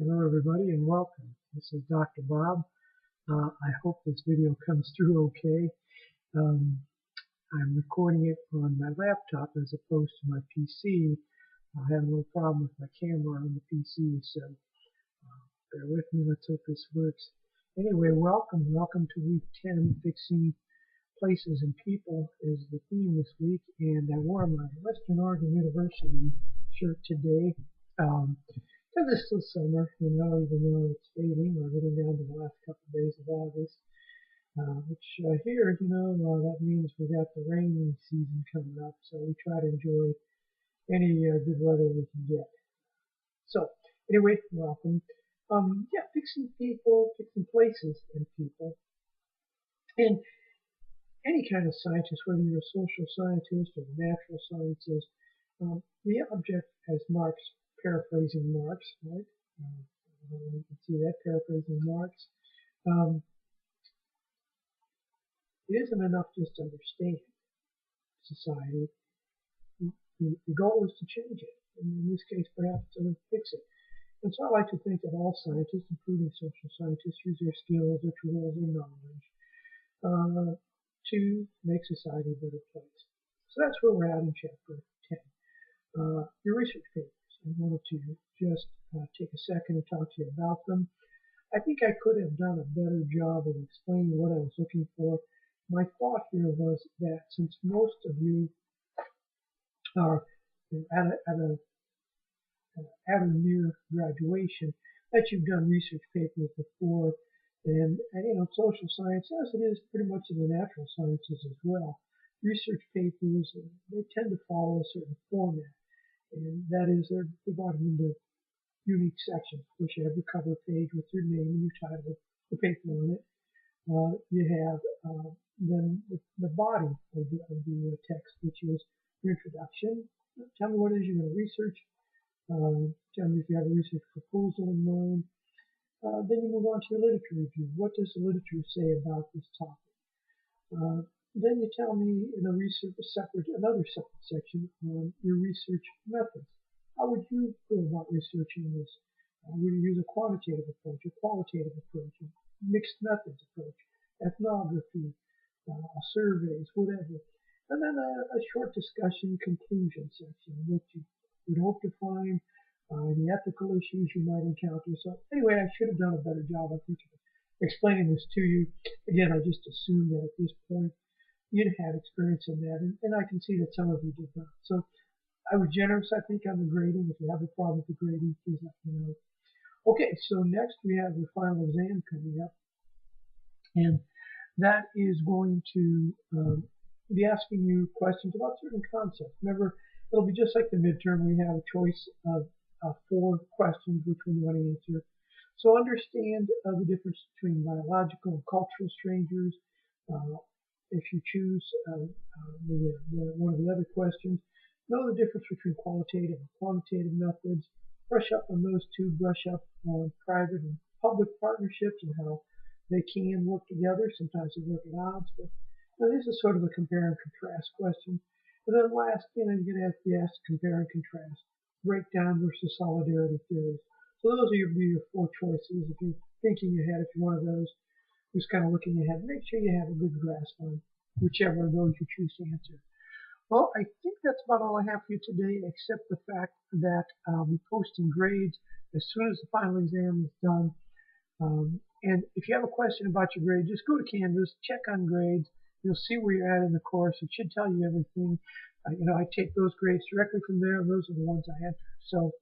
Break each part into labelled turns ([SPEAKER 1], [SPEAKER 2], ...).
[SPEAKER 1] Hello everybody and welcome. This is Dr. Bob. I hope this video comes through okay. Um, I'm recording it on my laptop as opposed to my PC. I have no problem with my camera on the PC, so bear with me. Let's hope this works. Anyway, welcome to week 10. Fixing places and people is the theme this week, and I wore my Western Oregon University shirt today. Because it's still summer, even though it's fading, we're getting down to the last couple of days of August, which here, that means we got the rainy season coming up, so we try to enjoy any good weather we can get. So, anyway, welcome. Fixing people, fixing places and people, and any kind of scientist, whether you're a social scientist or a natural scientist, the object, as Marx, paraphrasing Marx, right? You can see that, paraphrasing Marx. It isn't enough just to understand society. The goal is to change it, and in this case, perhaps to fix it. And so I like to think that all scientists, including social scientists, use their skills, their tools, their knowledge to make society a better place. So that's where we're at in chapter 10. Your research papers. I wanted to just take a second to talk to you about them. I think I could have done a better job of explaining what I was looking for. My thought here was that since most of you are at or near graduation, that you've done research papers before, and social science, as it is pretty much in the natural sciences as well, research papers, they tend to follow a certain format, and that is they're divided into unique sections. First, you have your cover page with your name and your title, the paper on it. You have then the body of the text, which is your introduction. Tell me what it is you're going to research. Tell me if you have a research proposal in mind. Then you move on to your literature review. What does the literature say about this topic? Then you tell me in another separate section on your research methods. How would you go about researching this? Would you use a quantitative approach, a qualitative approach, a mixed methods approach, ethnography, surveys, whatever? And then a short discussion conclusion section, which you would hope to find any ethical issues you might encounter. So anyway, I should have done a better job, I think, of explaining this to you. Again, I just assumed that at this point you'd had experience in that, and I can see that some of you did not. So I was generous, I think, on the grading. If you have a problem with the grading, please let me know. Okay, so next we have the final exam coming up, and that is going to be asking you questions about certain concepts. Remember, it'll be just like the midterm. We have a choice of 4 questions which we want to answer. So understand the difference between biological and cultural strangers. If you choose one of the other questions, know the difference between qualitative and quantitative methods. Brush up on those two. Brush up on private and public partnerships and how they can work together. Sometimes they work at odds, but this is sort of a compare and contrast question. And then last, you're going to have to be asked to compare and contrast breakdown versus solidarity theories. So those are your 4 choices. If you're thinking ahead, if you're one of those who's kind of looking ahead, make sure you have a good grasp on whichever of those you choose to answer. Well, I think that's about all I have for you today, except the fact that I'll be posting grades as soon as the final exam is done. And if you have a question about your grade, just go to Canvas, check on grades. You'll see where you're at in the course. It should tell you everything. I take those grades directly from there, and those are the ones I enter. So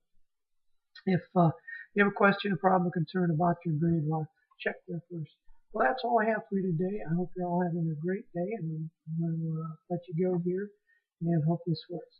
[SPEAKER 1] if you have a question, a problem, a concern about your grade, well, check there first. Well, that's all I have for you today. I hope you're all having a great day, and I'm going to let you go here and hope this works.